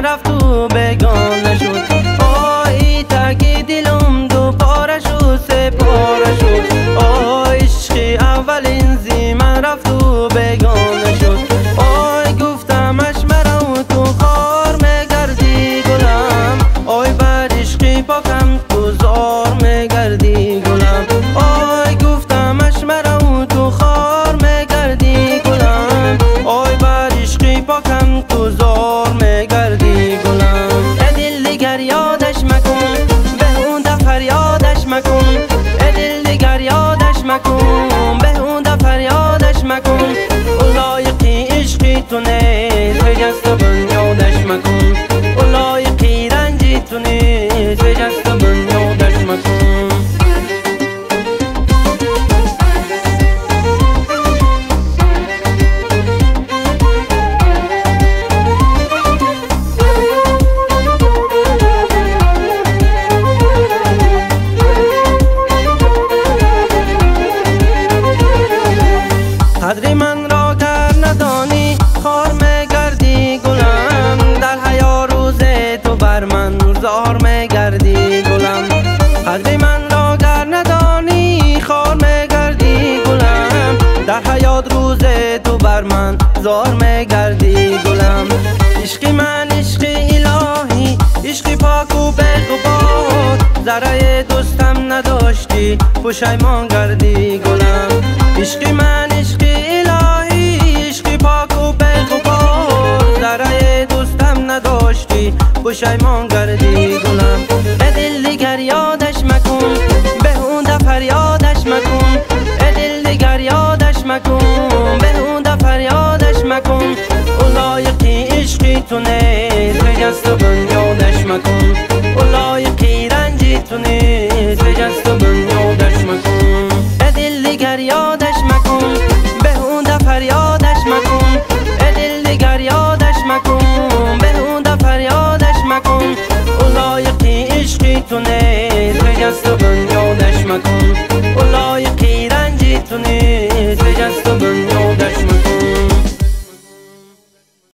رفت و بگانه شد. آی تگی دلم دو پاره شد سه پاره شد. آی عشقی اولین زی من رفت و بگانه شد. آی گفتمش مرا تو خار میگردی گلم. آی بر عشقی پاکم تو زار میگردی گلم. آی گفتمش مرا تو خار میگردی گلم. آی بر عشقی پاکم تو زار میگردی گلم. دل دیگر یادش مکن به اون ده فریادش مکن. دل دیگر یادش مکن به اون ده فریادش مکن. لایقی عشقی تو نیست بجز تو بنیادش مکن. لایقی رنجی تو نیست بجز تو بنیادش مکن. قدر من را گر ندانی خار میگردی گلم. در حیا روز تو بر من زار میگردی گلم. قدر من را گر ندانی خار میگردی گلم. در حیات روز تو بر من زار میگردی گلم. عشق من عشق الهی عشق پاک و بی‌غبار. ذره دوستم نداشتی پشیمان گردی گلم. عشق من عشق الهی عشق پاک و بی‌غبار. ذره دوستم نداشتی پشیمان گردی گلم. به دل دیگر یادش مکن به اون ده فریادش مکن. دل دیگر یادش مکن به اون ده فریادش مکن. لایقی عشقی تو نیست بجز تو بنیادش مکن. لایقی رنجی تو نیست بجز تو بنیادش مکن. دل دیگر یادش مکن به اون ده فریادش مکن. دل دیگر یادش مکن به اون ده فریادش مکن. لایقی عشقی تو نیست